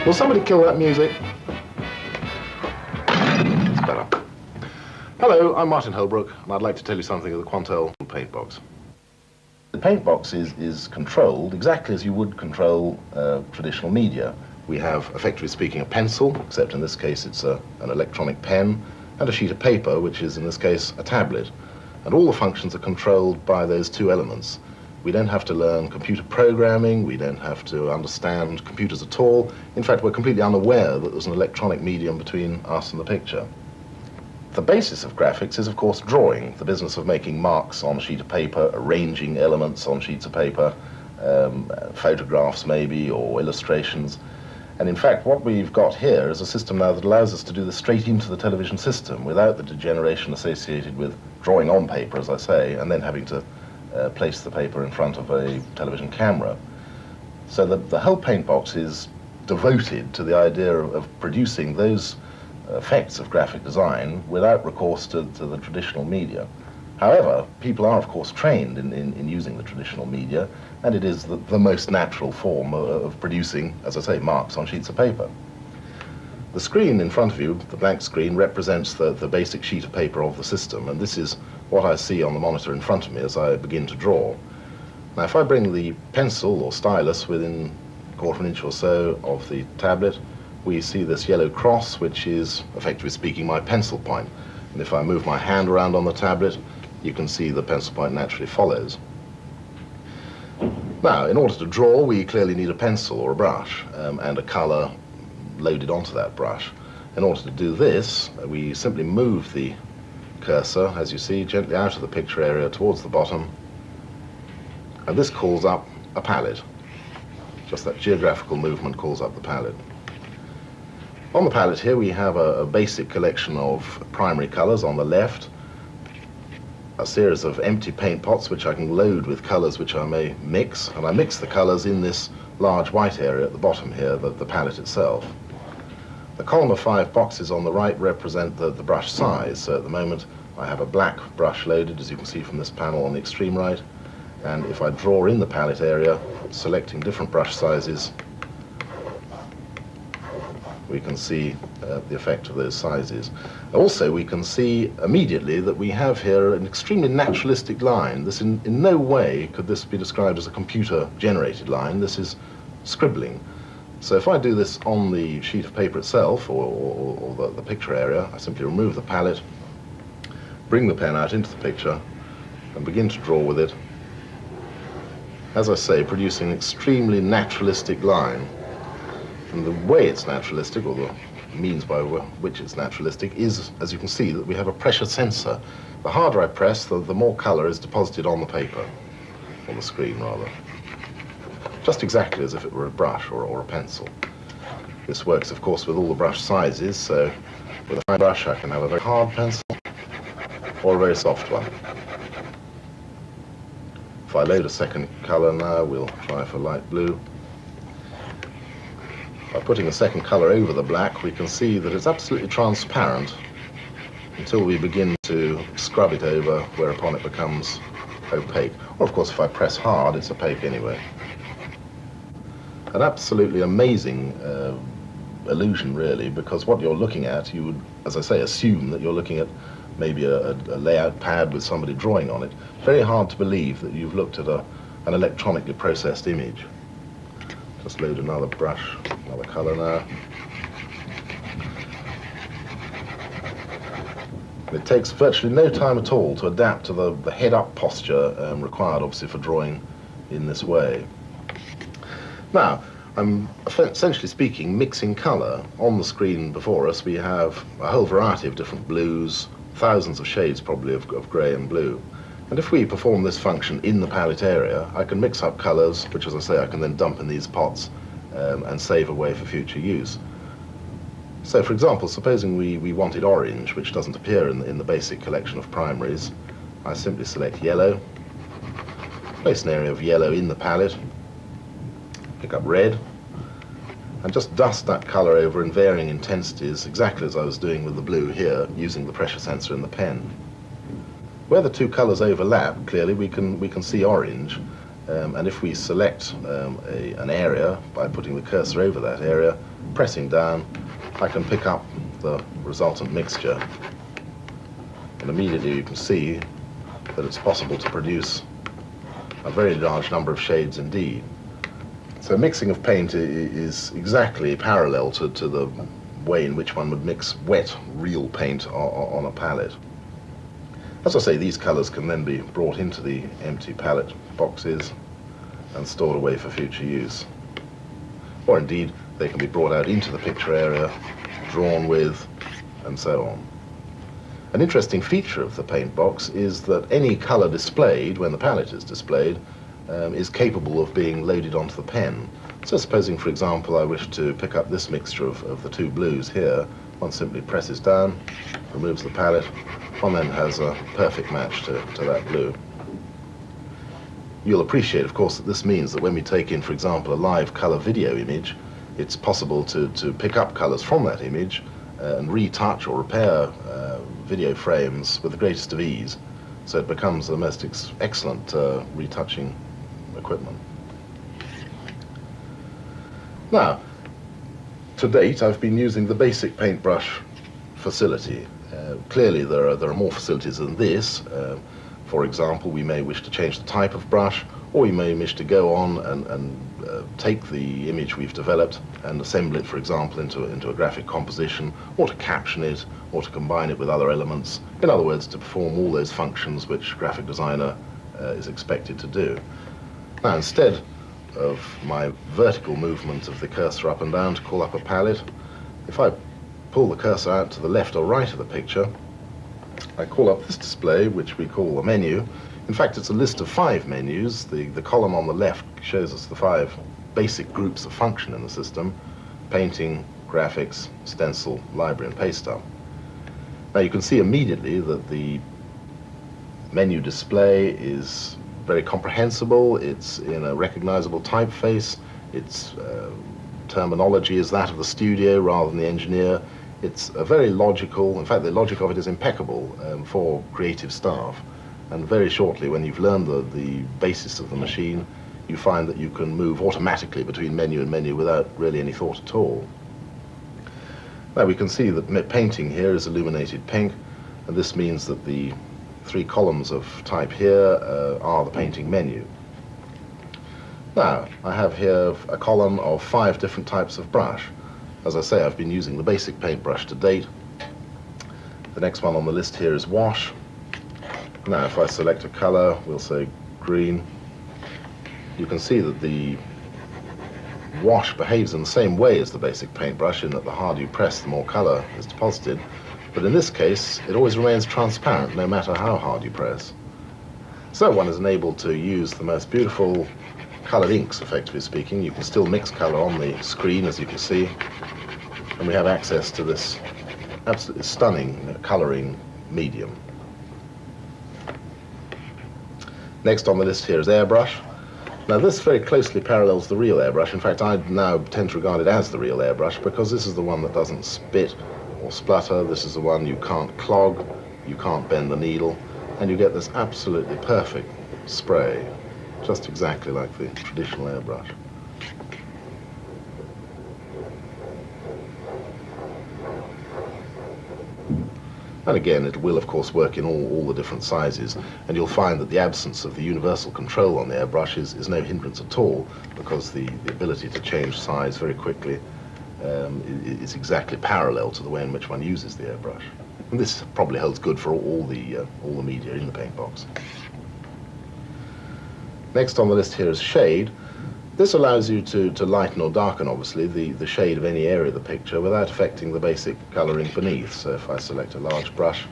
Will somebody kill that music? It's better. Hello, I'm Martin Holbrook, and I'd like to tell you something of the Quantel paint box. The paint box is controlled exactly as you would control traditional media. We have, effectively speaking, a pencil, except in this case it's an electronic pen, and a sheet of paper, which is in this case a tablet. And all the functions are controlled by those two elements. We don't have to learn computer programming, we don't have to understand computers at all. In fact, we're completely unaware that there's an electronic medium between us and the picture. The basis of graphics is, of course, drawing, the business of making marks on a sheet of paper, arranging elements on sheets of paper, photographs maybe, or illustrations. And in fact, what we've got here is a system now that allows us to do this straight into the television system without the degeneration associated with drawing on paper, as I say, and then having to place the paper in front of a television camera. So the whole paint box is devoted to the idea of producing those effects of graphic design without recourse to the traditional media. However, people are of course trained in using the traditional media, and it is the most natural form of producing, as I say, marks on sheets of paper. The screen in front of you, the blank screen, represents the basic sheet of paper of the system, and this is what I see on the monitor in front of me as I begin to draw. Now, if I bring the pencil or stylus within a quarter of an inch or so of the tablet, we see this yellow cross, which is, effectively speaking, my pencil point. And if I move my hand around on the tablet, you can see the pencil point naturally follows. Now, in order to draw, we clearly need a pencil or a brush and a color loaded onto that brush. In order to do this, we simply move the cursor, as you see, gently out of the picture area towards the bottom, and this calls up a palette. Just that geographical movement calls up the palette. On the palette here we have a basic collection of primary colors on the left, a series of empty paint pots which I can load with colors which I may mix, and I mix the colors in this large white area at the bottom here, the palette itself. The column of 5 boxes on the right represent the brush size. So at the moment I have a black brush loaded, as you can see from this panel on the extreme right, and if I draw in the palette area, selecting different brush sizes, we can see the effect of those sizes. Also, we can see immediately that we have here an extremely naturalistic line. This in no way could this be described as a computer-generated line. This is scribbling. So if I do this on the sheet of paper itself, or the picture area, I simply remove the palette, bring the pen out into the picture, and begin to draw with it. As I say, producing an extremely naturalistic line. And the way it's naturalistic, or the means by which it's naturalistic, is, as you can see, that we have a pressure sensor. The harder I press, the more color is deposited on the paper, on the screen rather. Just exactly as if it were a brush or a pencil. This works, of course, with all the brush sizes, so with a fine brush I can have a very hard pencil or a very soft one. If I load a second color now, we'll try for light blue. By putting a second color over the black, we can see that it's absolutely transparent until we begin to scrub it over, whereupon it becomes opaque. Or, of course, if I press hard, it's opaque anyway. An absolutely amazing illusion, really, because what you're looking at, you would, as I say, assume that you're looking at maybe a layout pad with somebody drawing on it. Very hard to believe that you've looked at an electronically processed image. Just load another brush, another color now. It takes virtually no time at all to adapt to the head-up posture required, obviously, for drawing in this way. Now, I'm essentially speaking mixing color. On the screen before us we have a whole variety of different blues, thousands of shades probably of grey and blue. And if we perform this function in the palette area, I can mix up colors, which, as I say, I can then dump in these pots and save away for future use. So, for example, supposing we wanted orange, which doesn't appear in the basic collection of primaries, I simply select yellow, place an area of yellow in the palette, pick up red, and just dust that color over in varying intensities, exactly as I was doing with the blue here, using the pressure sensor in the pen. Where the two colors overlap, clearly we can see orange, and if we select an area by putting the cursor over that area, pressing down, I can pick up the resultant mixture, and immediately you can see that it's possible to produce a very large number of shades indeed. So mixing of paint is exactly parallel to the way in which one would mix wet, real paint on a palette. As I say, these colours can then be brought into the empty palette boxes and stored away for future use. Or indeed, they can be brought out into the picture area, drawn with, and so on. An interesting feature of the paint box is that any colour displayed, when the palette is displayed, is capable of being loaded onto the pen. So supposing, for example, I wish to pick up this mixture of the two blues here, one simply presses down, removes the palette, one then has a perfect match to that blue. You'll appreciate, of course, that this means that when we take in, for example, a live colour video image, it's possible to pick up colours from that image and retouch or repair video frames with the greatest of ease. So it becomes the most excellent retouching equipment. Now, to date, I've been using the basic paintbrush facility. Clearly, there are more facilities than this. For example, we may wish to change the type of brush, or we may wish to go on and take the image we've developed and assemble it, for example, into a graphic composition, or to caption it, or to combine it with other elements. In other words, to perform all those functions which a graphic designer is expected to do. Now, instead of my vertical movement of the cursor up and down to call up a palette, if I pull the cursor out to the left or right of the picture, I call up this display, which we call a menu. In fact, it's a list of 5 menus. The column on the left shows us the 5 basic groups of function in the system: painting, graphics, stencil, library, and paste up. Now you can see immediately that the menu display is very comprehensible. It's in a recognizable typeface. Its terminology is that of the studio rather than the engineer. It's a very logical, in fact the logic of it is impeccable for creative staff. And very shortly, when you've learned the basis of the machine, you find that you can move automatically between menu and menu without really any thought at all. Now we can see that painting here is illuminated pink, and this means that the 3 columns of type here are the painting menu. Now, I have here a column of 5 different types of brush. As I say, I've been using the basic paintbrush to date. The next one on the list here is wash. Now, if I select a color, we'll say green, you can see that the wash behaves in the same way as the basic paintbrush, in that the harder you press, the more color is deposited. But in this case, it always remains transparent, no matter how hard you press. So one is enabled to use the most beautiful colored inks, effectively speaking. You can still mix color on the screen, as you can see, and we have access to this absolutely stunning coloring medium. Next on the list here is airbrush. Now this very closely parallels the real airbrush. In fact, I now tend to regard it as the real airbrush because this is the one that doesn't spit or splutter. This is the one you can't clog, you can't bend the needle, and you get this absolutely perfect spray, just exactly like the traditional airbrush. And again, it will of course work in all the different sizes, and you'll find that the absence of the universal control on the airbrush is no hindrance at all, because the ability to change size very quickly is exactly parallel to the way in which one uses the airbrush. And this probably holds good for all the media in the paint box. Next on the list here is shade. This allows you to lighten or darken, obviously, the shade of any area of the picture without affecting the basic colouring beneath. So if I select a large brush,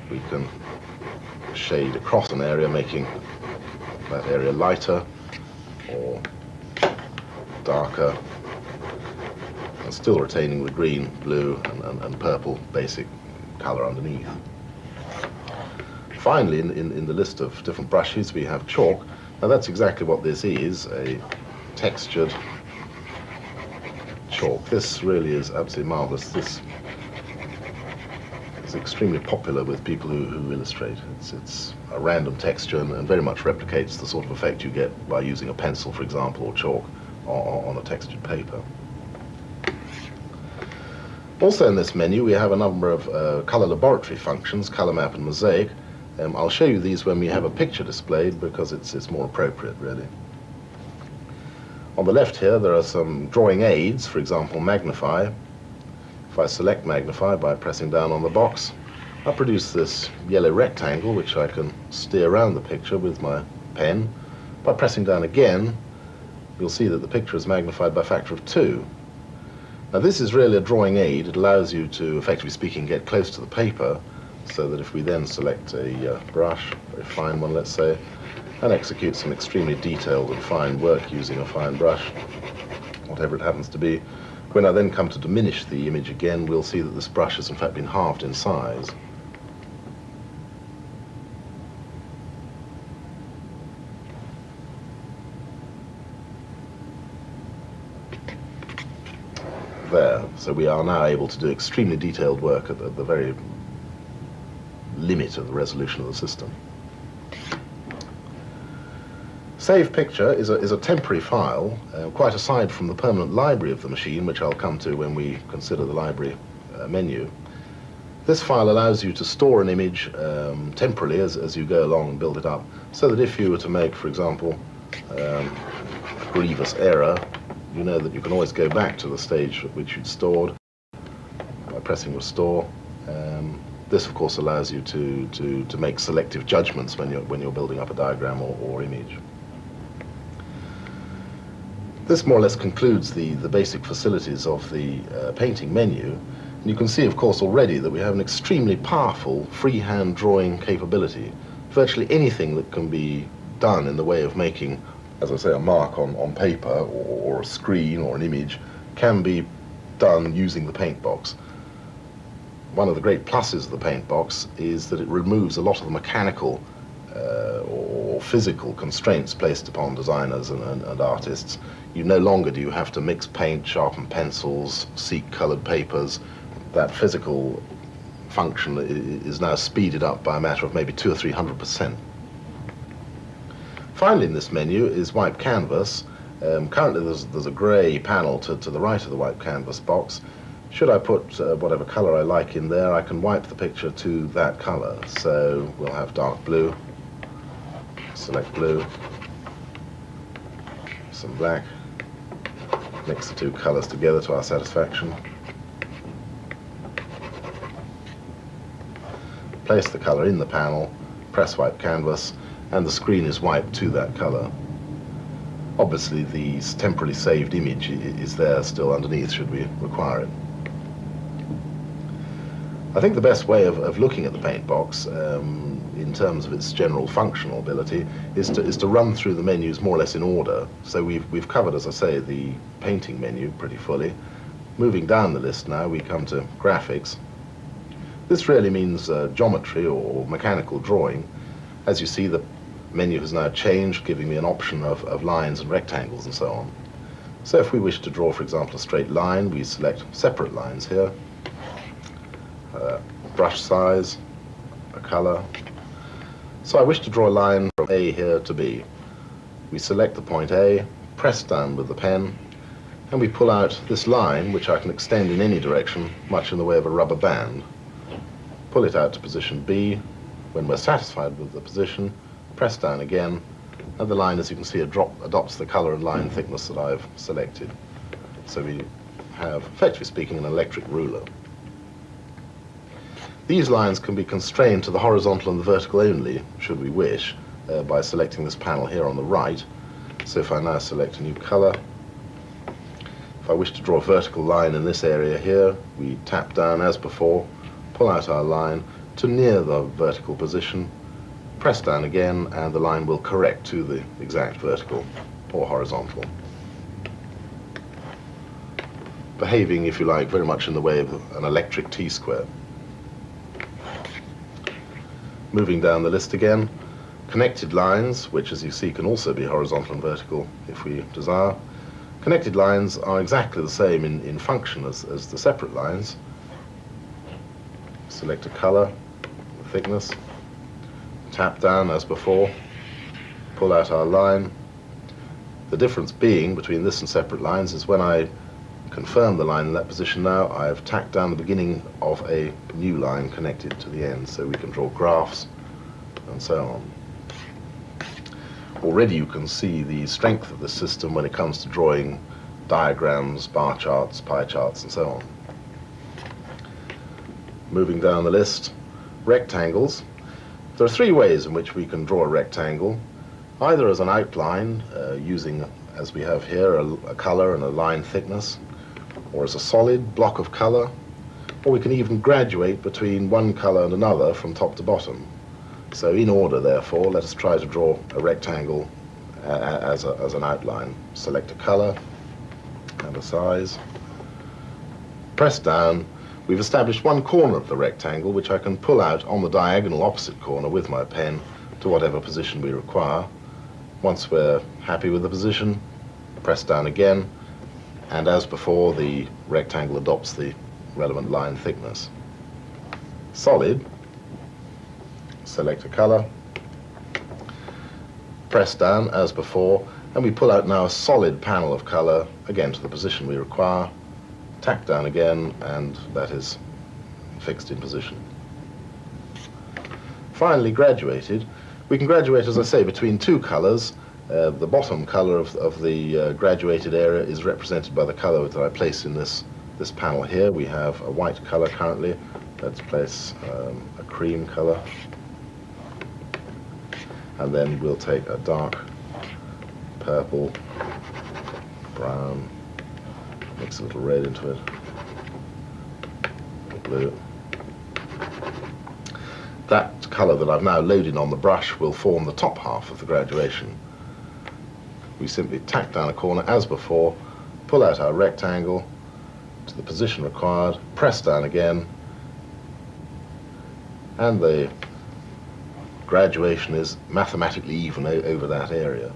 we can shade across an area, making that area lighter or darker, and still retaining the green, blue, and purple basic colour underneath. Finally, in the list of different brushes, we have chalk. Now that's exactly what this is, a textured chalk. This really is absolutely marvellous. This is extremely popular with people who illustrate. It's a random texture and very much replicates the sort of effect you get by using a pencil, for example, or chalk on a textured paper. Also in this menu we have a number of color laboratory functions, color map and mosaic. I'll show you these when we have a picture displayed because it's more appropriate really. On the left here there are some drawing aids, for example magnify. If I select magnify by pressing down on the box, I produce this yellow rectangle which I can steer around the picture with my pen. By pressing down again, you'll see that the picture is magnified by a factor of 2. Now this is really a drawing aid. It allows you to, effectively speaking, get close to the paper, so that if we then select a brush, a very fine one let's say, and execute some extremely detailed and fine work using a fine brush, whatever it happens to be, when I then come to diminish the image again, we'll see that this brush has in fact been halved in size. There. So we are now able to do extremely detailed work at the very limit of the resolution of the system. Save picture is a temporary file, quite aside from the permanent library of the machine, which I'll come to when we consider the library menu. This file allows you to store an image temporarily as you go along and build it up, so that if you were to make, for example, a grievous error, you know that you can always go back to the stage at which you'd stored by pressing restore. This of course allows you to make selective judgments when you're building up a diagram or image. This more or less concludes the basic facilities of the painting menu, and you can see of course already that we have an extremely powerful freehand drawing capability. Virtually anything that can be done in the way of making, as I say, a mark on paper or a screen or an image can be done using the paint box. One of the great pluses of the paint box is that it removes a lot of the mechanical or physical constraints placed upon designers and artists. No longer do you have to mix paint, sharpen pencils, seek colored papers. That physical function is now speeded up by a matter of maybe 200 or 300%. Finally in this menu is wipe canvas. Currently there's a grey panel to the right of the wipe canvas box. Should I put whatever colour I like in there, I can wipe the picture to that colour. So we'll have dark blue, select blue, some black, mix the two colours together to our satisfaction. Place the colour in the panel, press wipe canvas, and the screen is wiped to that colour. Obviously the temporarily saved image is there still underneath should we require it. I think the best way of looking at the paint box in terms of its general functional ability is to run through the menus more or less in order. So we've covered, as I say, the painting menu pretty fully. Moving down the list now we come to graphics. This really means geometry or mechanical drawing. As you see, the menu has now changed, giving me an option of lines and rectangles and so on. So if we wish to draw, for example, a straight line, we select separate lines here, brush size, a color. So I wish to draw a line from A here to B. We select the point A, press down with the pen, and we pull out this line, which I can extend in any direction, much in the way of a rubber band. Pull it out to position B. When we're satisfied with the position, press down again, and the line, as you can see, adopts the color and line thickness that I've selected. So we have, effectively speaking, an electric ruler. These lines can be constrained to the horizontal and the vertical only, should we wish, by selecting this panel here on the right. So if I now select a new color, if I wish to draw a vertical line in this area here, we tap down as before, pull out our line to near the vertical position, press down again, and the line will correct to the exact vertical or horizontal. Behaving, if you like, very much in the way of an electric T-square. Moving down the list again, connected lines, which as you see can also be horizontal and vertical if we desire. Connected lines are exactly the same in function as the separate lines. Select a color, thickness, tap down as before, pull out our line. The difference being between this and separate lines is when I confirm the line in that position now, I have tacked down the beginning of a new line connected to the end, so we can draw graphs and so on. Already you can see the strength of the system when it comes to drawing diagrams, bar charts, pie charts, and so on. Moving down the list, rectangles. There are three ways in which we can draw a rectangle, either as an outline, using, as we have here, a color and a line thickness, or as a solid block of color, or we can even graduate between one color and another from top to bottom. So in order, therefore, let us try to draw a rectangle as an outline. Select a color and a size. Press down. We've established one corner of the rectangle, which I can pull out on the diagonal opposite corner with my pen to whatever position we require. Once we're happy with the position, press down again, and as before, the rectangle adopts the relevant line thickness. Solid. Select a color. Press down as before, and we pull out now a solid panel of color, again to the position we require. Tack down again, and that is fixed in position. Finally, graduated. We can graduate, as I say, between two colors. The bottom color of the graduated area is represented by the color that I place in this panel here. We have a white color currently. Let's place a cream color. And then we'll take a dark purple, brown, mix a little red into it, blue. That colour that I've now loaded on the brush will form the top half of the graduation. We simply tack down a corner as before, pull out our rectangle to the position required, press down again, and the graduation is mathematically even over that area.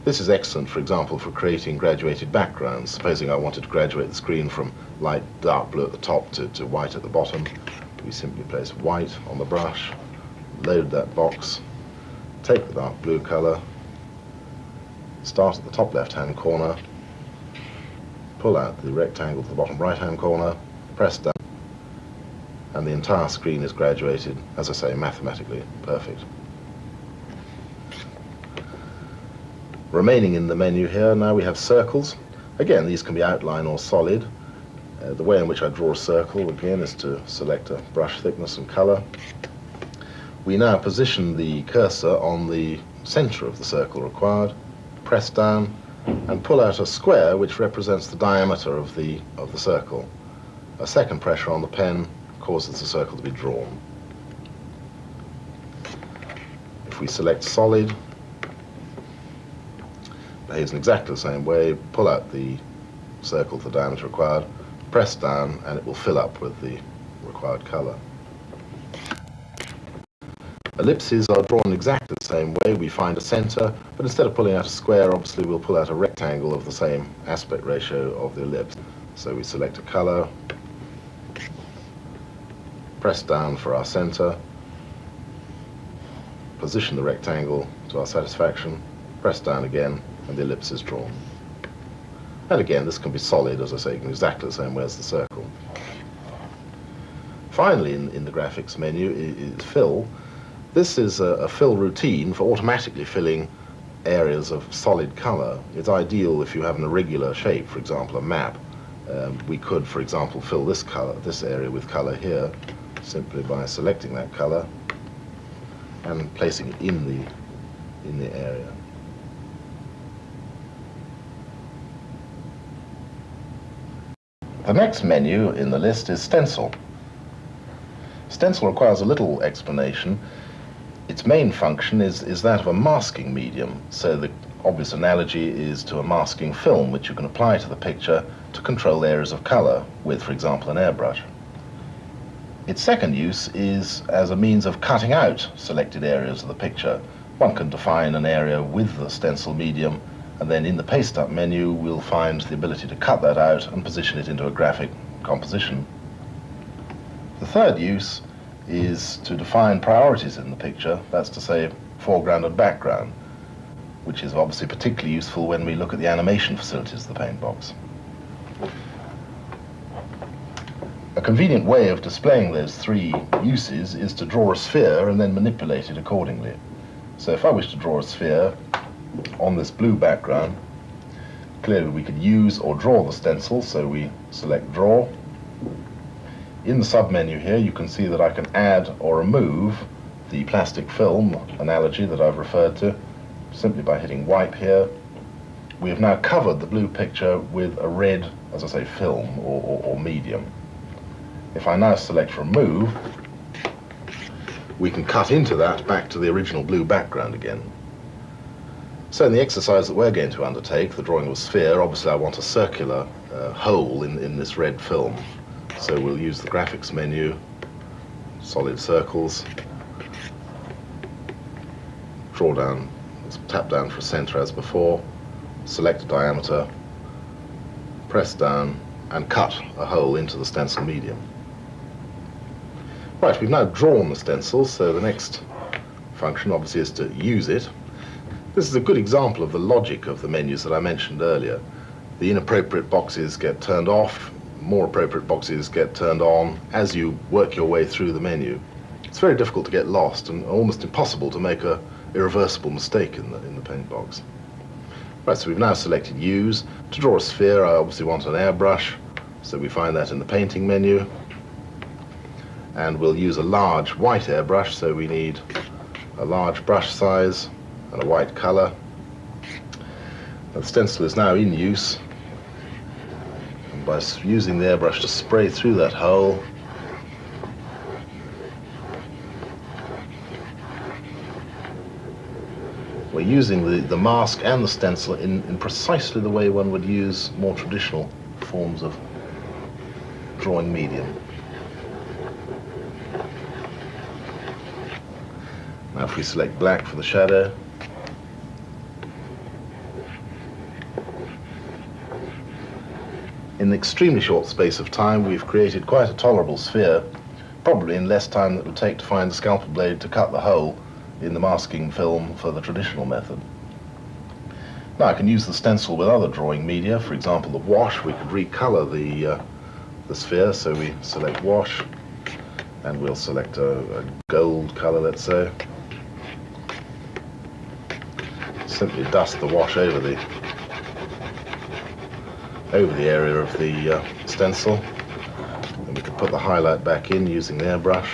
This is excellent, for example, for creating graduated backgrounds. Supposing I wanted to graduate the screen from light dark blue at the top to white at the bottom, we simply place white on the brush, load that box, take the dark blue color, start at the top left-hand corner, pull out the rectangle to the bottom right-hand corner, press down, and the entire screen is graduated, as I say, mathematically perfect. Remaining in the menu here, now we have circles. Again, these can be outline or solid. The way in which I draw a circle, again, is to select a brush thickness and color. We now position the cursor on the center of the circle required, press down, and pull out a square which represents the diameter of the circle. A second pressure on the pen causes the circle to be drawn. If we select solid, behaves in exactly the same way. Pull out the circle to the diameter required, press down, and it will fill up with the required color. Ellipses are drawn exactly the same way. We find a center, but instead of pulling out a square, obviously we'll pull out a rectangle of the same aspect ratio of the ellipse. So we select a color, press down for our center, position the rectangle to our satisfaction, press down again, and the ellipse is drawn. And again, this can be solid, as I say, in exactly the same way as the circle. Finally, in the graphics menu is fill. This is a fill routine for automatically filling areas of solid color. It's ideal if you have an irregular shape, for example, a map. We could, for example, fill this area with color here, simply by selecting that color and placing it in the area. The next menu in the list is Stencil. Stencil requires a little explanation. Its main function is that of a masking medium, so the obvious analogy is to a masking film which you can apply to the picture to control areas of color with, for example, an airbrush. Its second use is as a means of cutting out selected areas of the picture. One can define an area with the stencil medium, and then in the paste up menu we'll find the ability to cut that out and position it into a graphic composition. The third use is to define priorities in the picture, that's to say foreground and background, which is obviously particularly useful when we look at the animation facilities of the paint box. convenient way of displaying those three uses is to draw a sphere and then manipulate it accordingly. So if I wish to draw a sphere on this blue background, clearly we could use or draw the stencil, so we select Draw. In the sub-menu here you can see that I can add or remove the plastic film analogy that I've referred to simply by hitting Wipe here. We have now covered the blue picture with a red, as I say, film or medium. If I now select Remove, we can cut into that back to the original blue background again. So in the exercise that we're going to undertake, the drawing of a sphere, obviously I want a circular hole in this red film. So we'll use the Graphics menu, Solid Circles, draw down, tap down for a center as before, select a diameter, press down and cut a hole into the stencil medium. Right, we've now drawn the stencil, so the next function obviously is to use it. This is a good example of the logic of the menus that I mentioned earlier. The inappropriate boxes get turned off, more appropriate boxes get turned on as you work your way through the menu. It's very difficult to get lost and almost impossible to make an irreversible mistake in the paint box. Right, so we've now selected Use. To draw a sphere, I obviously want an airbrush, so we find that in the Painting menu. And we'll use a large white airbrush, so we need a large brush size and a white color. The stencil is now in use, and by using the airbrush to spray through that hole, we're using the mask and the stencil in precisely the way one would use more traditional forms of drawing medium. Now if we select black for the shadow, in an extremely short space of time we've created quite a tolerable sphere, probably in less time than it would take to find the scalpel blade to cut the hole in the masking film for the traditional method. Now I can use the stencil with other drawing media, for example the wash. We could recolor the sphere, so we select Wash and we'll select a gold color, let's say. Simply dust the wash over the area of the stencil, and we can put the highlight back in using the airbrush,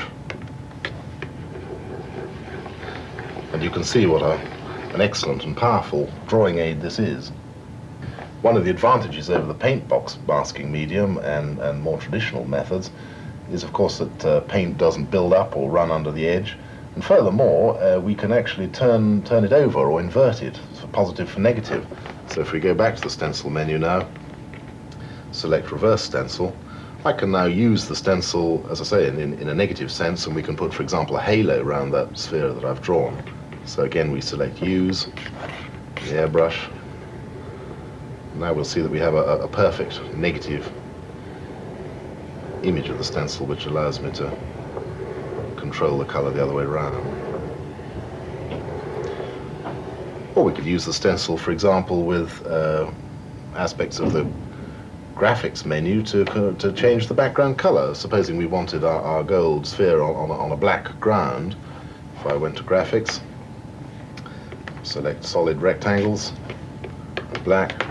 and you can see what an excellent and powerful drawing aid this is. One of the advantages over the paint box masking medium and more traditional methods is of course that paint doesn't build up or run under the edge. And furthermore, we can actually turn it over or invert it, for positive for negative. So if we go back to the stencil menu now, select Reverse Stencil, I can now use the stencil, as I say, in a negative sense, and we can put, for example, a halo around that sphere that I've drawn. So again, we select Use, the airbrush. Now we'll see that we have a perfect negative image of the stencil, which allows me to control the color the other way around. Or we could use the stencil, for example, with aspects of the Graphics menu to change the background color. Supposing we wanted our gold sphere on a black ground. If I went to Graphics, select Solid Rectangles, Black.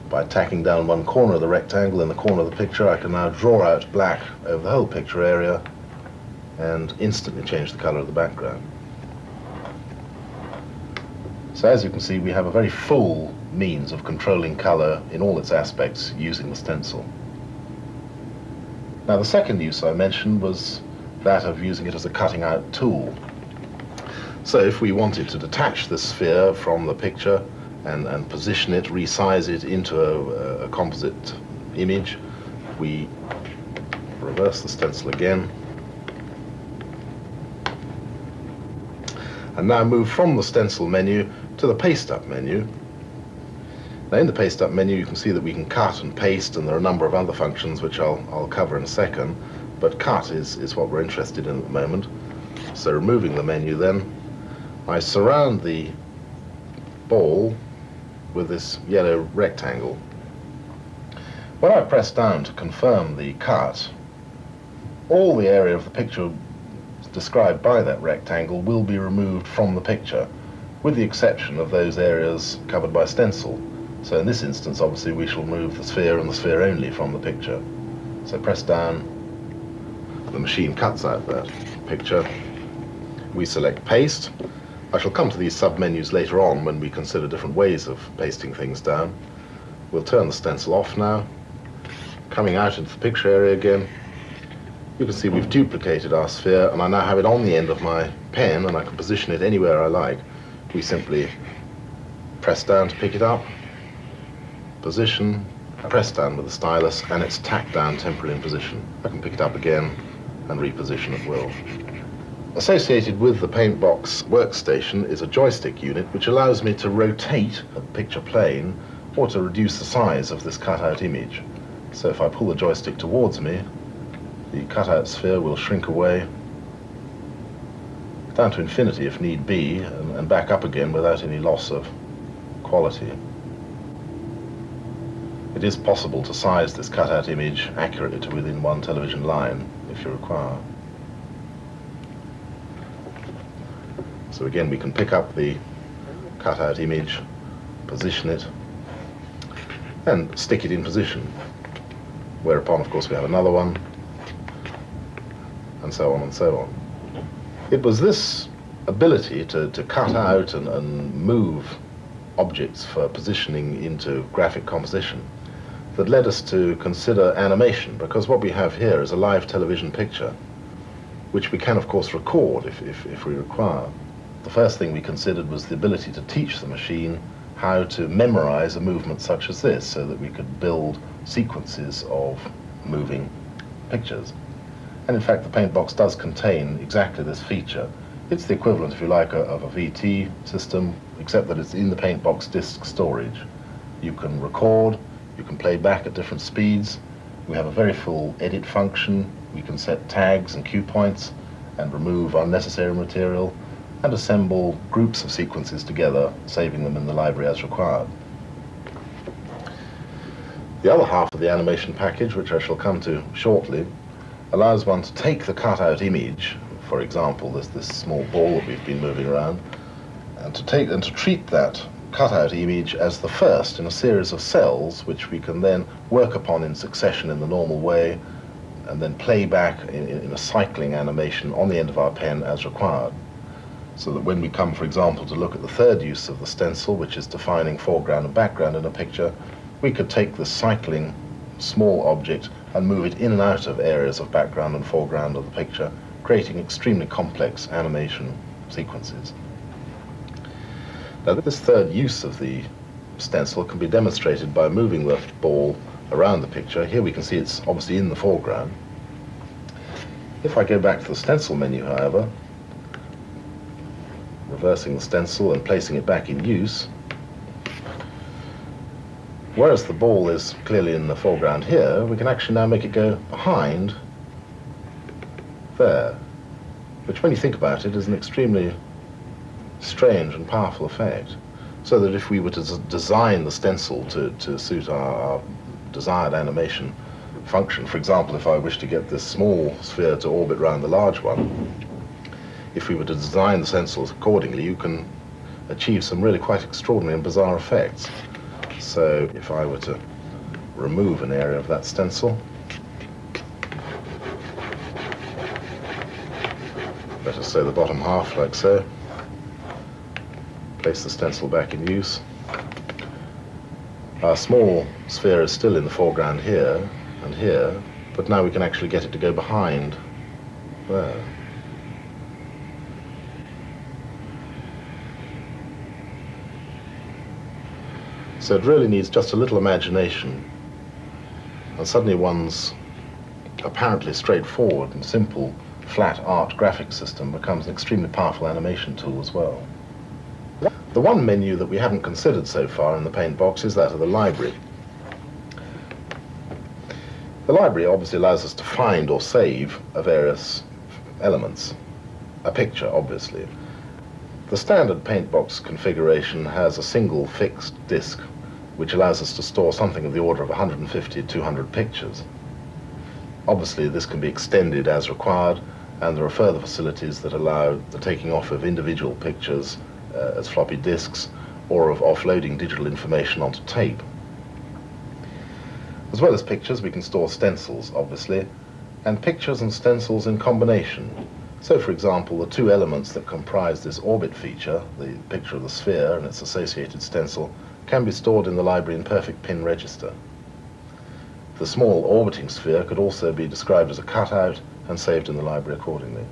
By tacking down one corner of the rectangle in the corner of the picture, I can now draw out black over the whole picture area and instantly change the color of the background. So as you can see, we have a very full means of controlling color in all its aspects using the stencil. Now the second use I mentioned was that of using it as a cutting out tool. So if we wanted to detach the sphere from the picture and position it, resize it into a composite image, we reverse the stencil again, and now move from the stencil menu to the paste up menu. Now in the paste up menu you can see that we can cut and paste, and there are a number of other functions which I'll cover in a second, but cut is what we're interested in at the moment. So removing the menu then, I surround the ball with this yellow rectangle. When I press down to confirm the cut, all the area of the picture described by that rectangle will be removed from the picture, with the exception of those areas covered by stencil. So in this instance, obviously, we shall remove the sphere and the sphere only from the picture. So press down, the machine cuts out that picture. We select paste. I shall come to these sub-menus later on when we consider different ways of pasting things down. We'll turn the stencil off now. Coming out into the picture area again, you can see we've duplicated our sphere, and I now have it on the end of my pen, and I can position it anywhere I like. We simply press down to pick it up, position, press down with the stylus, and it's tacked down temporarily in position. I can pick it up again and reposition at will. Associated with the Paintbox workstation is a joystick unit which allows me to rotate a picture plane or to reduce the size of this cutout image. So if I pull the joystick towards me, the cutout sphere will shrink away down to infinity if need be, and back up again without any loss of quality. It is possible to size this cutout image accurately to within one television line if you require. So again, we can pick up the cutout image, position it, and stick it in position. Whereupon, of course, we have another one, and so on and so on. It was this ability to cut out and move objects for positioning into graphic composition that led us to consider animation, because what we have here is a live television picture, which we can, of course, record if we require. The first thing we considered was the ability to teach the machine how to memorize a movement such as this, so that we could build sequences of moving pictures. And in fact, the Paintbox does contain exactly this feature. It's the equivalent, if you like, of a VT system, except that it's in the Paintbox disk storage. You can record, you can play back at different speeds. We have a very full edit function. We can set tags and cue points and remove unnecessary material and assemble groups of sequences together, saving them in the library as required. The other half of the animation package, which I shall come to shortly, allows one to take the cutout image, for example, this small ball that we've been moving around, and to treat that cutout image as the first in a series of cells, which we can then work upon in succession in the normal way, and then play back in a cycling animation on the end of our pen as required. So that when we come, for example, to look at the third use of the stencil, which is defining foreground and background in a picture, we could take this cycling small object and move it in and out of areas of background and foreground of the picture, creating extremely complex animation sequences. Now, this third use of the stencil can be demonstrated by moving the ball around the picture. Here we can see it's obviously in the foreground. If I go back to the stencil menu, however, reversing the stencil and placing it back in use, whereas the ball is clearly in the foreground here, we can actually now make it go behind there, which, when you think about it, is an extremely strange and powerful effect. So that if we were to design the stencil to suit our desired animation function, for example, if I wish to get this small sphere to orbit around the large one, if we were to design the stencils accordingly, you can achieve some really quite extraordinary and bizarre effects. So if I were to remove an area of that stencil, let us say the bottom half, like so, place the stencil back in use. Our small sphere is still in the foreground here and here, but now we can actually get it to go behind there. So it really needs just a little imagination, and suddenly one's apparently straightforward and simple flat art graphic system becomes an extremely powerful animation tool as well. The one menu that we haven't considered so far in the Paintbox is that of the library. The library obviously allows us to find or save various elements. A picture, obviously. The standard Paintbox configuration has a single fixed disk, which allows us to store something of the order of 150 to 200 pictures. Obviously, this can be extended as required, and there are further facilities that allow the taking off of individual pictures as floppy disks, or of offloading digital information onto tape. As well as pictures, we can store stencils, obviously, and pictures and stencils in combination. So, for example, the two elements that comprise this orbit feature, the picture of the sphere and its associated stencil, can be stored in the library in perfect pin register. The small orbiting sphere could also be described as a cutout and saved in the library accordingly.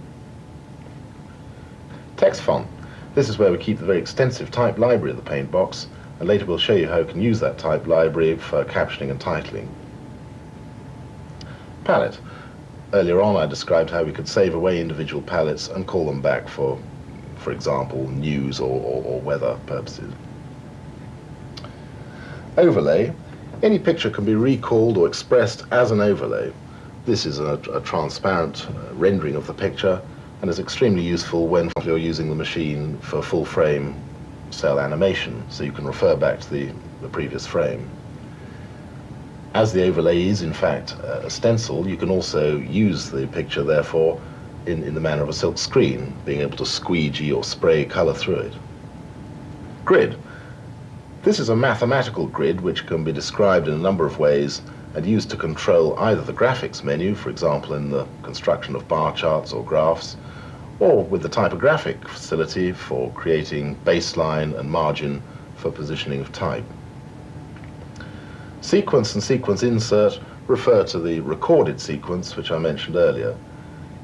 Text font. This is where we keep the very extensive type library of the paint box, and later we'll show you how you can use that type library for captioning and titling. Palette. Earlier on I described how we could save away individual palettes and call them back for example, news or weather purposes. Overlay. Any picture can be recalled or expressed as an overlay. This is a transparent rendering of the picture and is extremely useful when you're using the machine for full frame cell animation, so you can refer back to the previous frame. As the overlay is in fact a stencil, you can also use the picture therefore in the manner of a silk screen, being able to squeegee or spray colour through it. Grid. This is a mathematical grid which can be described in a number of ways and used to control either the graphics menu, for example in the construction of bar charts or graphs, or with the typographic facility for creating baseline and margin for positioning of type. Sequence and sequence insert refer to the recorded sequence which I mentioned earlier.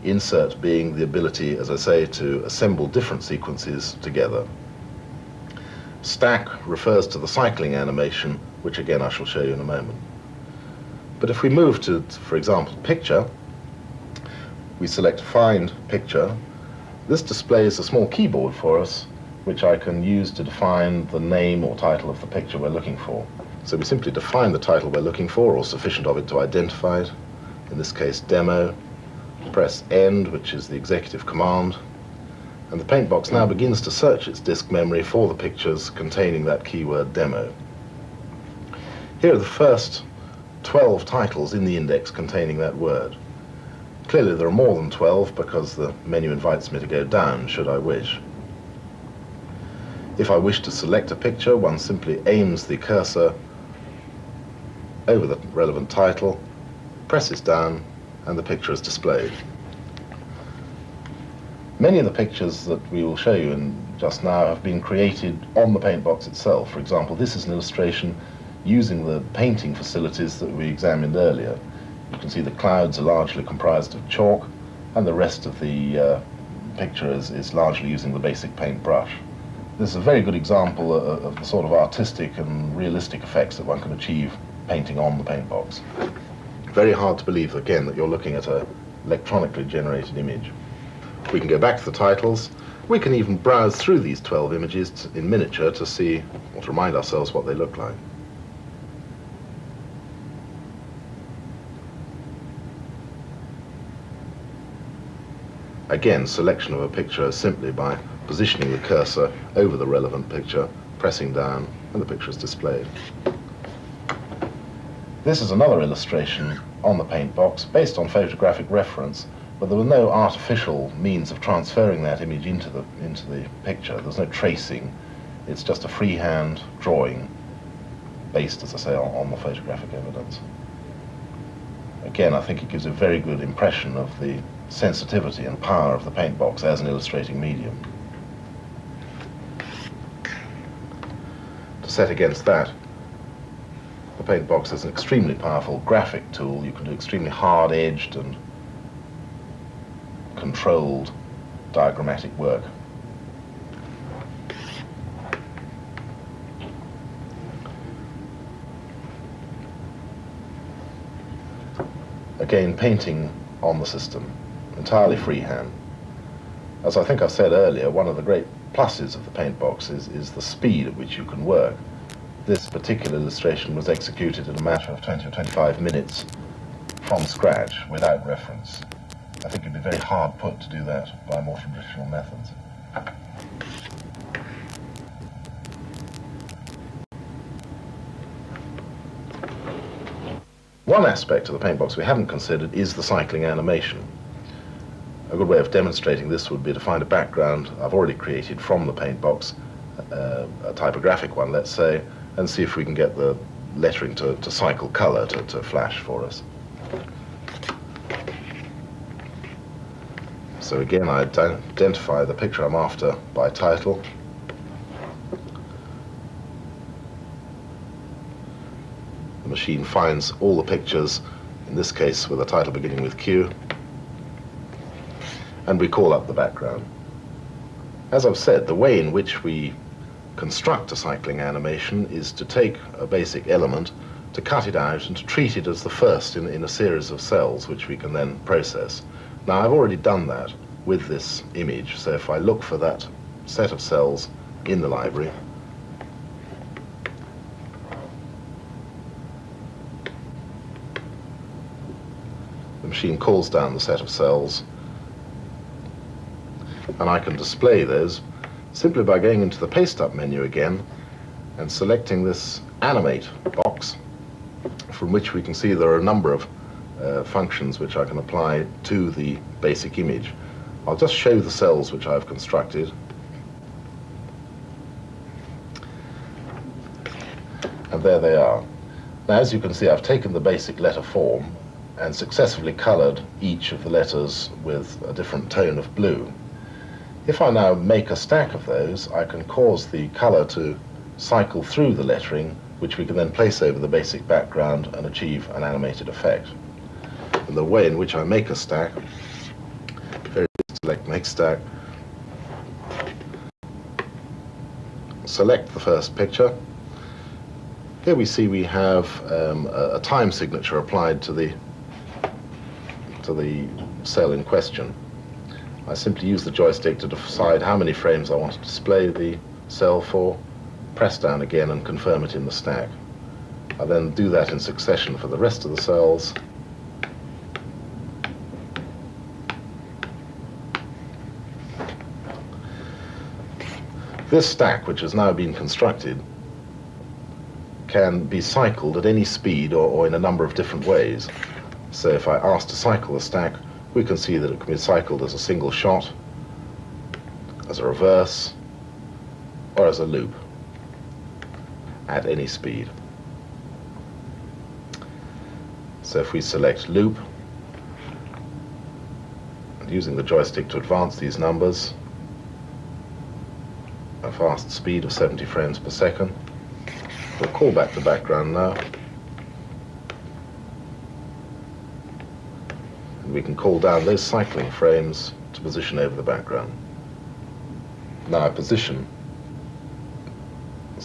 Insert being the ability, as I say, to assemble different sequences together. Stack refers to the cycling animation, which again I shall show you in a moment. But if we move to, for example, picture, we select Find Picture. This displays a small keyboard for us, which I can use to define the name or title of the picture we're looking for. So we simply define the title we're looking for, or sufficient of it to identify it. In this case, Demo. Press End, which is the executive command. And the paint box now begins to search its disk memory for the pictures containing that keyword demo. Here are the first 12 titles in the index containing that word. Clearly there are more than 12 because the menu invites me to go down should I wish. If I wish to select a picture, one simply aims the cursor over the relevant title, presses down, and the picture is displayed. Many of the pictures that we will show you just now have been created on the paint box itself. For example, this is an illustration using the painting facilities that we examined earlier. You can see the clouds are largely comprised of chalk, and the rest of the picture is largely using the basic paint brush. This is a very good example of the sort of artistic and realistic effects that one can achieve painting on the paint box. Very hard to believe, again, that you're looking at an electronically generated image. We can go back to the titles. We can even browse through these 12 images in miniature to see, or to remind ourselves what they look like. Again, selection of a picture simply by positioning the cursor over the relevant picture, pressing down, and the picture is displayed. This is another illustration on the paint box based on photographic reference, but there was no artificial means of transferring that image into the picture. There's no tracing. It's just a freehand drawing based, as I say, on the photographic evidence. Again, I think it gives a very good impression of the sensitivity and power of the paint box as an illustrating medium. To set against that, the paint box is an extremely powerful graphic tool. You can do extremely hard-edged and controlled diagrammatic work. Again, painting on the system, entirely freehand. As I think I said earlier, one of the great pluses of the paint box is the speed at which you can work. This particular illustration was executed in a matter of 20 or 25 minutes from scratch without reference. I think it'd be very hard put to do that by more traditional methods. One aspect of the paint box we haven't considered is the cycling animation. A good way of demonstrating this would be to find a background I've already created from the paint box, a typographic one, let's say, and see if we can get the lettering to cycle color, to flash for us. So again, I identify the picture I'm after by title. The machine finds all the pictures, in this case with a title beginning with Q, and we call up the background. As I've said, the way in which we construct a cycling animation is to take a basic element, to cut it out and to treat it as the first in a series of cells which we can then process. Now, I've already done that with this image, so if I look for that set of cells in the library, the machine calls down the set of cells, and I can display those simply by going into the Paste Up menu again and selecting this Animate box, from which we can see there are a number of functions which I can apply to the basic image. I'll just show the cells which I've constructed. And there they are. Now, as you can see, I've taken the basic letter form and successively colored each of the letters with a different tone of blue. If I now make a stack of those, I can cause the color to cycle through the lettering, which we can then place over the basic background and achieve an animated effect. And the way in which I make a stack, select Make Stack, select the first picture. Here we see we have a time signature applied to the cell in question. I simply use the joystick to decide how many frames I want to display the cell for, press down again and confirm it in the stack. I then do that in succession for the rest of the cells. This stack, which has now been constructed, can be cycled at any speed or in a number of different ways. So if I ask to cycle the stack, we can see that it can be cycled as a single shot, as a reverse, or as a loop at any speed. So if we select loop, and using the joystick to advance these numbers, a fast speed of 70 frames per second. We'll call back the background now. And we can call down those cycling frames to position over the background. Now I position,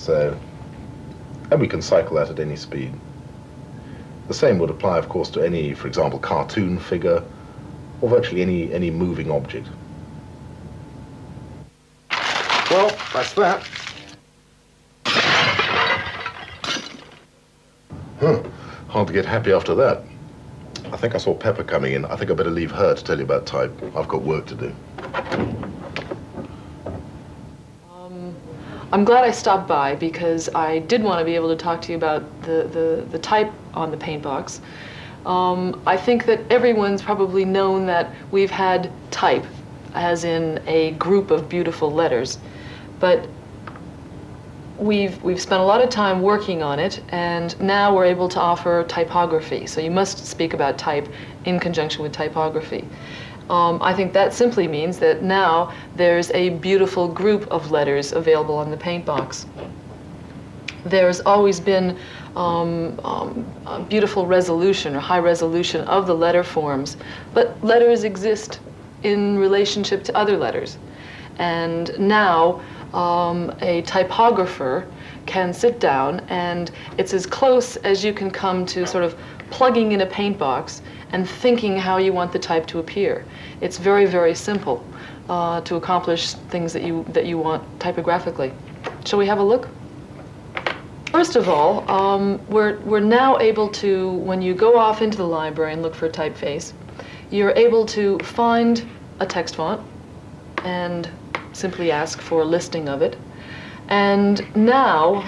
and we can cycle that at any speed. The same would apply, of course, to any, for example, cartoon figure, or virtually any moving object. Well, that's that. Hard to get happy after that. I think I saw Pepper coming in. I think I better leave her to tell you about type. I've got work to do. I'm glad I stopped by because I did want to be able to talk to you about the type on the paint box. I think that everyone's probably known that we've had type, as in a group of beautiful letters, but we've spent a lot of time working on it, and now we're able to offer typography. So you must speak about type in conjunction with typography. I think that simply means that now there's a beautiful group of letters available on the paint box. There's always been a beautiful resolution or high resolution of the letter forms, but letters exist in relationship to other letters. And now a typographer can sit down, and it's as close as you can come to sort of plugging in a paint box and thinking how you want the type to appear. It's very, very simple to accomplish things that you want typographically. Shall we have a look? First of all, we're now able to, when you go off into the library and look for a typeface, you're able to find a text font and simply ask for a listing of it. And now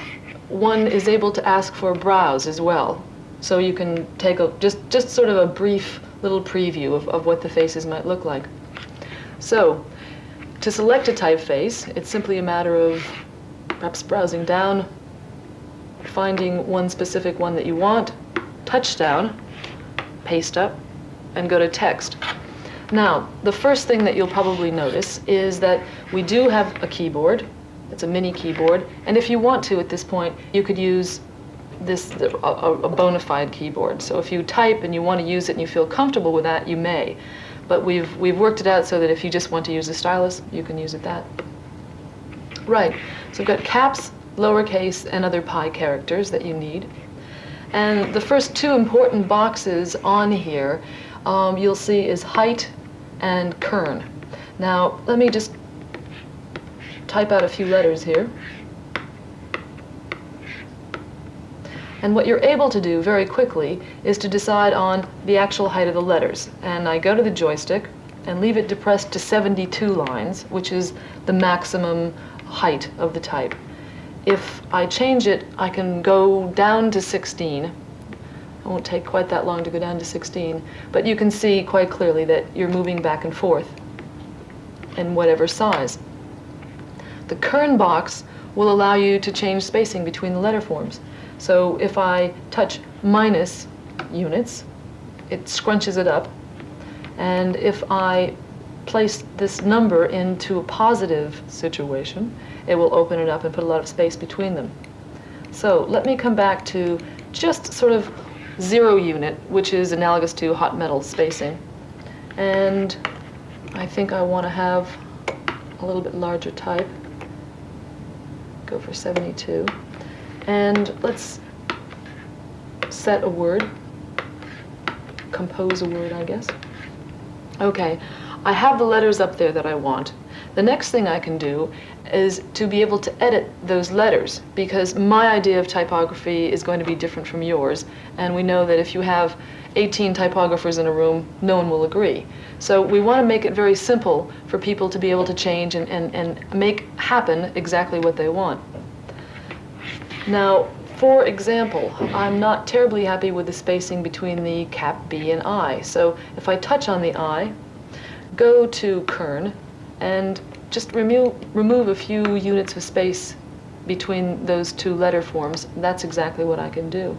one is able to ask for browse as well. so you can take a just sort of a brief little preview of what the faces might look like. So, to select a typeface, it's simply a matter of perhaps browsing down, finding one specific one that you want, touch down, paste up, and go to text. Now, the first thing that you'll probably notice is that we do have a keyboard. It's a mini keyboard, and if you want to at this point, you could use a bona fide keyboard. So if you type and you want to use it and you feel comfortable with that, you may. But we've worked it out so that if you just want to use a stylus, you can use it that. Right, so we've got caps, lowercase, and other pi characters that you need. And the first two important boxes on here you'll see is height and kern. Now, let me just type out a few letters here. And what you're able to do very quickly is to decide on the actual height of the letters. And I go to the joystick and leave it depressed to 72 lines, which is the maximum height of the type. If I change it, I can go down to 16. It won't take quite that long to go down to 16, but you can see quite clearly that you're moving back and forth in whatever size. The kern box will allow you to change spacing between the letter forms. So if I touch minus units, it scrunches it up. And if I place this number into a positive situation, it will open it up and put a lot of space between them. So let me come back to just sort of 0 unit, which is analogous to hot metal spacing. And I think I want to have a little bit larger type. Go for 72. And let's set a word, compose a word, I guess. Okay, I have the letters up there that I want. The next thing I can do is to be able to edit those letters, because my idea of typography is going to be different from yours, and we know that if you have 18 typographers in a room, no one will agree. So we want to make it very simple for people to be able to change and make happen exactly what they want. Now, for example, I'm not terribly happy with the spacing between the cap B and I. So if I touch on the I, go to kern, and just remove a few units of space between those two letter forms, that's exactly what I can do.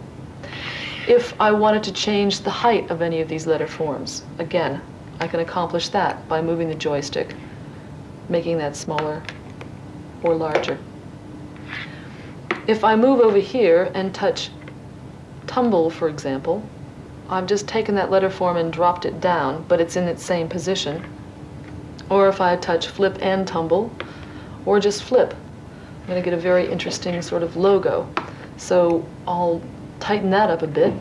If I wanted to change the height of any of these letter forms, again, I can accomplish that by moving the joystick, making that smaller or larger. If I move over here and touch tumble, for example, I've just taken that letter form and dropped it down, but it's in its same position. Or if I touch flip and tumble, or just flip, I'm going to get a very interesting sort of logo. So I'll tighten that up a bit.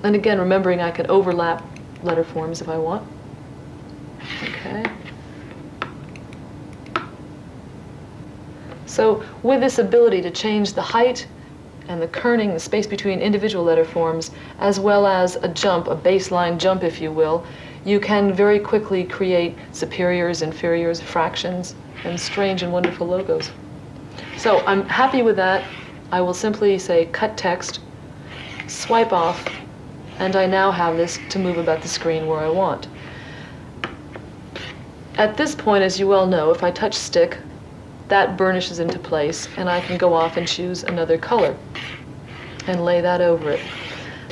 And again, remembering I can overlap letter forms if I want. Okay. So with this ability to change the height and the kerning, the space between individual letter forms, as well as a jump, a baseline jump, if you will, you can very quickly create superiors, inferiors, fractions, and strange and wonderful logos. So I'm happy with that. I will simply say cut text, swipe off, and I now have this to move about the screen where I want. At this point, as you well know, if I touch stick, that burnishes into place, and I can go off and choose another color and lay that over it.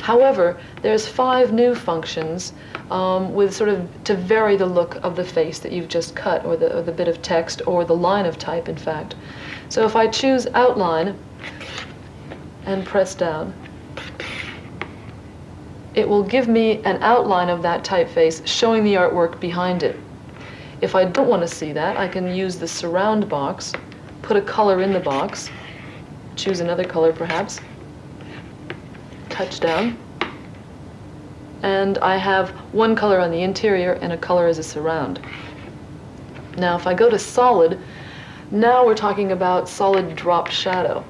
However, there's 5 new functions with sort of to vary the look of the face that you've just cut, or the bit of text, or the line of type, in fact. So if I choose outline and press down, it will give me an outline of that typeface showing the artwork behind it. If I don't want to see that, I can use the surround box, put a color in the box, choose another color perhaps, touch down, and I have one color on the interior and a color as a surround. Now if I go to solid, now we're talking about solid drop shadow,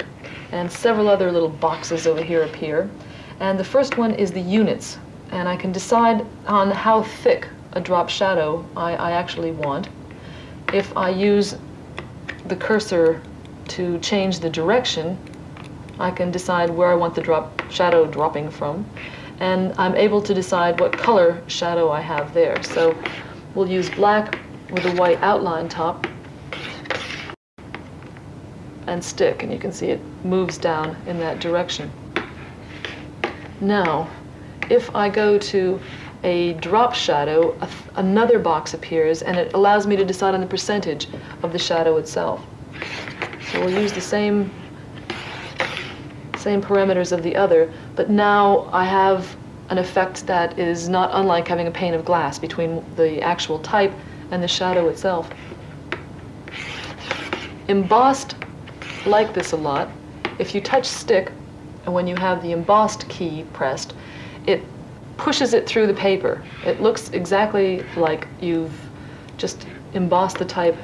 and several other little boxes over here appear. And the first one is the units, and I can decide on how thick a drop shadow I actually want. If I use the cursor to change the direction, I can decide where I want the shadow dropping from, and I'm able to decide what color shadow I have there. So we'll use black with a white outline top and stick, and you can see it moves down in that direction. Now, if I go to a drop shadow, another box appears, and it allows me to decide on the percentage of the shadow itself. So we'll use the same parameters of the other, but now I have an effect that is not unlike having a pane of glass between the actual type and the shadow itself. Embossed like this a lot. If you touch stick, and when you have the embossed key pressed, it pushes it through the paper. It looks exactly like you've just embossed the type,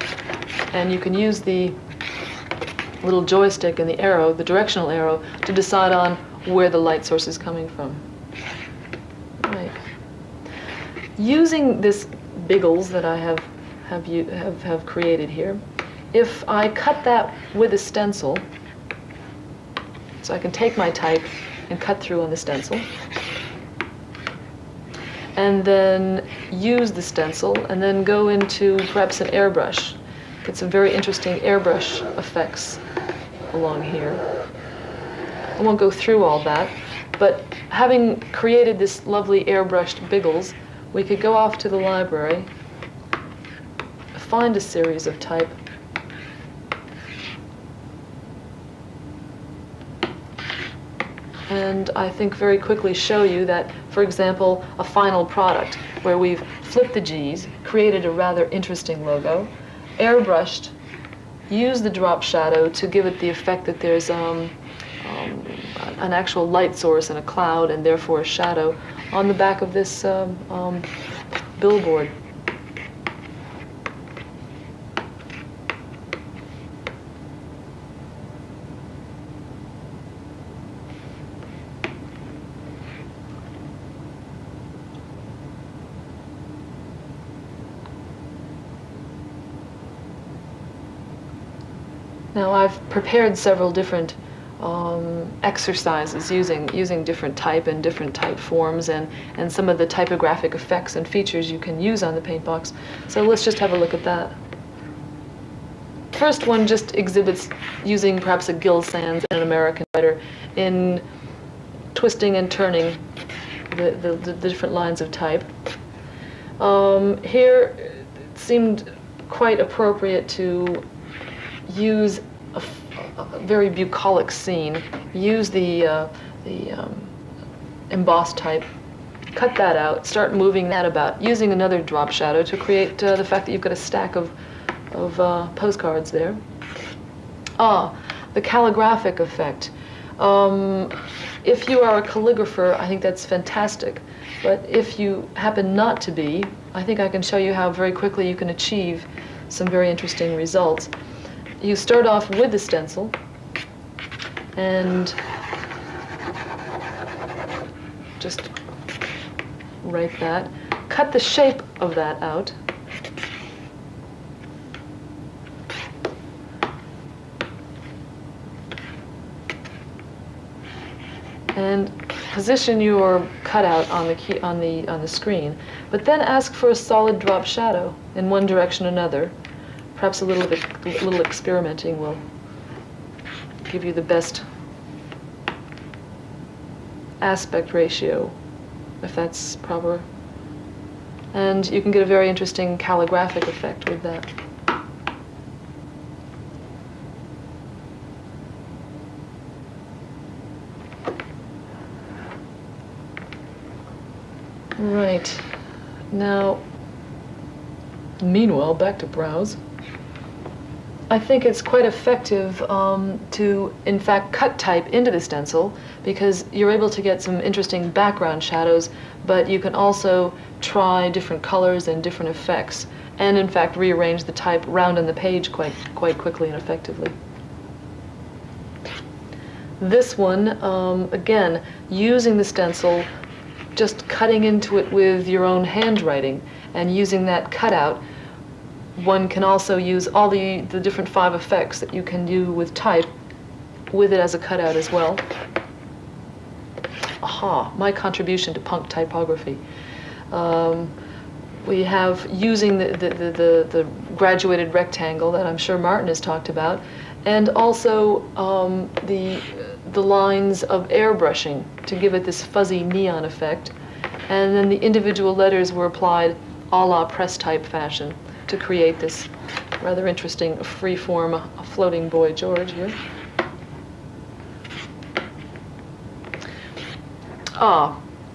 and you can use the little joystick and the arrow, the directional arrow, to decide on where the light source is coming from. Right. Using this biggles that I have created here, if I cut that with a stencil, so I can take my type and cut through on the stencil, and then use the stencil, and then go into perhaps an airbrush. Get some very interesting airbrush effects along here. I won't go through all that, but having created this lovely airbrushed biggles, we could go off to the library, find a series of type, and I think very quickly show you that, for example, a final product where we've flipped the G's, created a rather interesting logo, airbrushed, used the drop shadow to give it the effect that there's an actual light source and a cloud, and therefore a shadow on the back of this billboard. Now I've prepared several different exercises using different type and different type forms and some of the typographic effects and features you can use on the paint box. So let's just have a look at that. First one just exhibits using perhaps a Gill Sans and an American writer in twisting and turning the different lines of type. Here it seemed quite appropriate to use a very bucolic scene, use the embossed type, cut that out, start moving that about, using another drop shadow to create the fact that you've got a stack of postcards there. The calligraphic effect. If you are a calligrapher, I think that's fantastic. But if you happen not to be, I think I can show you how very quickly you can achieve some very interesting results. You start off with the stencil and just write that. Cut the shape of that out. And position your cutout on the screen, but then ask for a solid drop shadow in one direction or another. Perhaps a little experimenting will give you the best aspect ratio, if that's proper. And you can get a very interesting calligraphic effect with that. Right. Now, meanwhile, back to browse. I think it's quite effective to, in fact, cut type into the stencil, because you're able to get some interesting background shadows, but you can also try different colors and different effects, and in fact rearrange the type round on the page quite quickly and effectively. This one, again, using the stencil, just cutting into it with your own handwriting and using that cutout. One can also use all the different 5 effects that you can do with type with it as a cutout as well. Aha, my contribution to punk typography. We have using the graduated rectangle that I'm sure Martin has talked about, and also the lines of airbrushing to give it this fuzzy neon effect. And then the individual letters were applied a la press type fashion to create this rather interesting free-form floating Boy George here.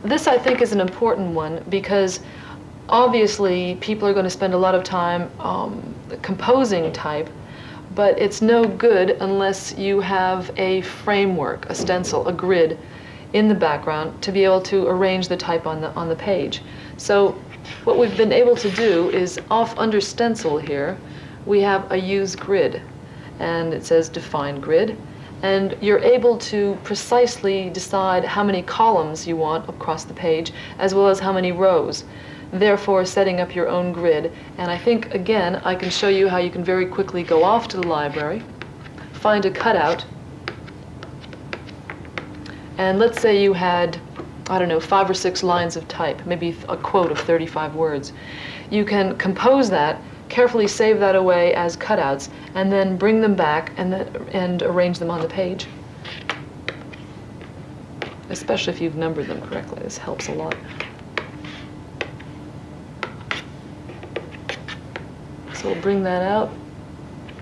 This I think is an important one because obviously people are going to spend a lot of time composing type, but it's no good unless you have a framework, a stencil, a grid in the background to be able to arrange the type on the page. So what we've been able to do is off under Stencil here, we have a use grid, and it says define grid, and you're able to precisely decide how many columns you want across the page as well as how many rows, therefore setting up your own grid. And I think again I can show you how you can very quickly go off to the library, find a cutout, and let's say you had, I don't know, 5 or 6 lines of type, maybe a quote of 35 words. You can compose that, carefully save that away as cutouts, and then bring them back and arrange them on the page. Especially if you've numbered them correctly, this helps a lot. So we'll bring that out,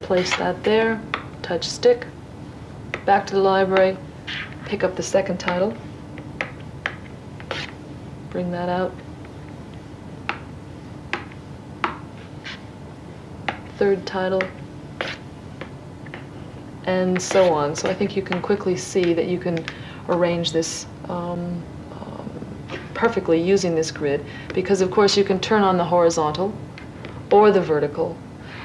place that there, touch stick, back to the library, pick up the second title, bring that out, third title, and so on. So I think you can quickly see that you can arrange this perfectly using this grid, because of course you can turn on the horizontal or the vertical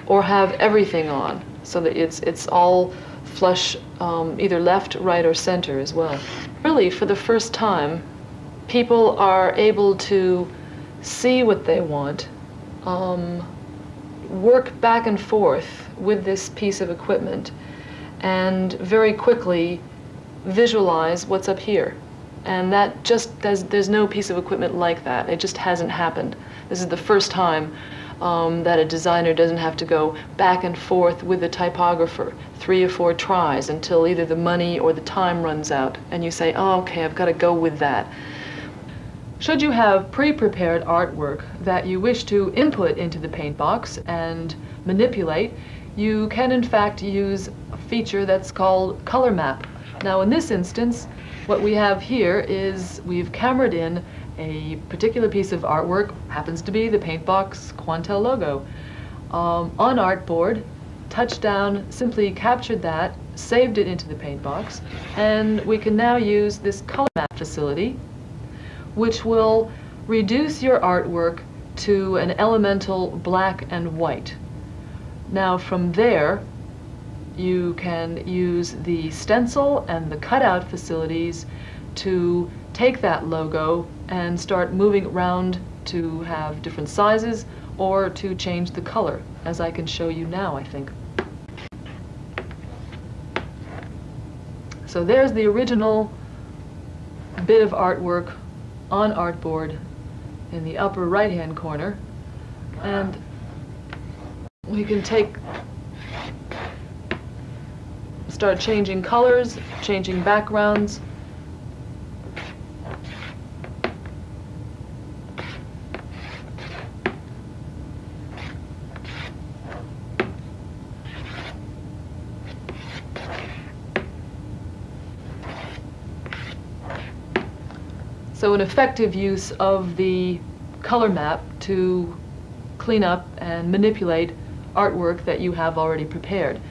or have everything on so that it's all flush, either left, right, or center as well. Really, for the first time, people are able to see what they want, work back and forth with this piece of equipment, and very quickly visualize what's up here. And that just, there's no piece of equipment like that. It just hasn't happened. This is the first time that a designer doesn't have to go back and forth with the typographer 3 or 4 tries until either the money or the time runs out, and you say, oh, okay, I've got to go with that. Should you have pre-prepared artwork that you wish to input into the paint box and manipulate, you can in fact use a feature that's called color map. Now in this instance, what we have here is we've cameraed in a particular piece of artwork, happens to be the paint box Quantel logo. On artboard, touched down, simply captured that, saved it into the paint box, and we can now use this color map facility, which will reduce your artwork to an elemental black and white. Now from there, you can use the stencil and the cutout facilities to take that logo and start moving around to have different sizes or to change the color, as I can show you now, I think. So there's the original bit of artwork on artboard in the upper right-hand corner, and we can start changing colors, changing backgrounds. So an effective use of the color map to clean up and manipulate artwork that you have already prepared.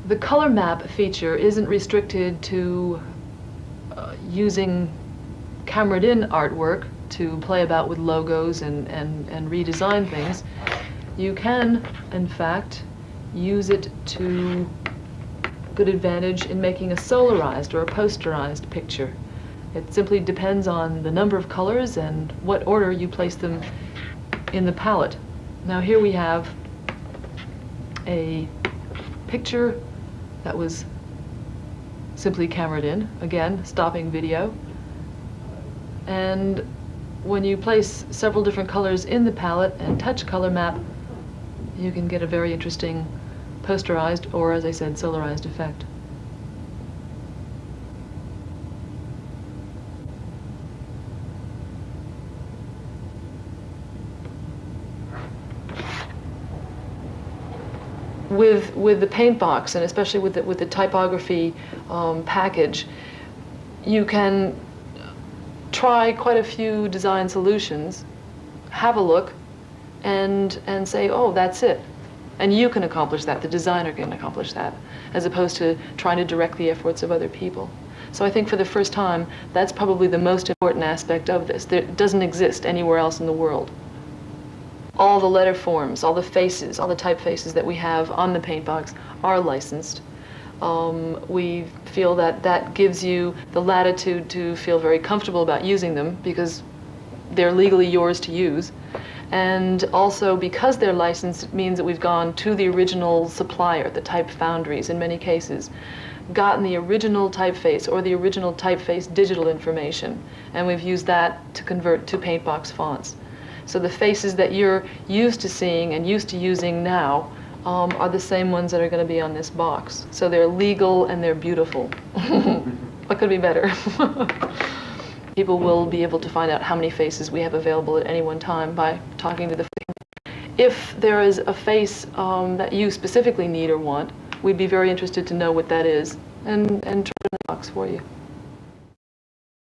The color map feature isn't restricted to using cameraed in artwork to play about with logos and redesign things. You can, in fact, use it to good advantage in making a solarized or a posterized picture. It simply depends on the number of colors and what order you place them in the palette. Now here we have a picture that was simply camera it in, again, stopping video. And when you place several different colors in the palette and touch color map, you can get a very interesting posterized, or as I said, solarized effect. With the paint box, and especially with the typography package, you can try quite a few design solutions, have a look, and say, oh, that's it. And you can accomplish that, the designer can accomplish that, as opposed to trying to direct the efforts of other people. So I think for the first time, that's probably the most important aspect of this. It doesn't exist anywhere else in the world. All the letter forms, all the faces, all the typefaces that we have on the paint box are licensed. We feel that that gives you the latitude to feel very comfortable about using them because they're legally yours to use. And also because they're licensed, it means that we've gone to the original supplier, the type foundries in many cases, gotten the original typeface or the original typeface digital information, and we've used that to convert to paint box fonts. So the faces that you're used to seeing and used to using now are the same ones that are going to be on this box. So they're legal and they're beautiful. What could be better? People will be able to find out how many faces we have available at any one time by talking to the face. If there is a face that you specifically need or want, we'd be very interested to know what that is and try it in the box for you.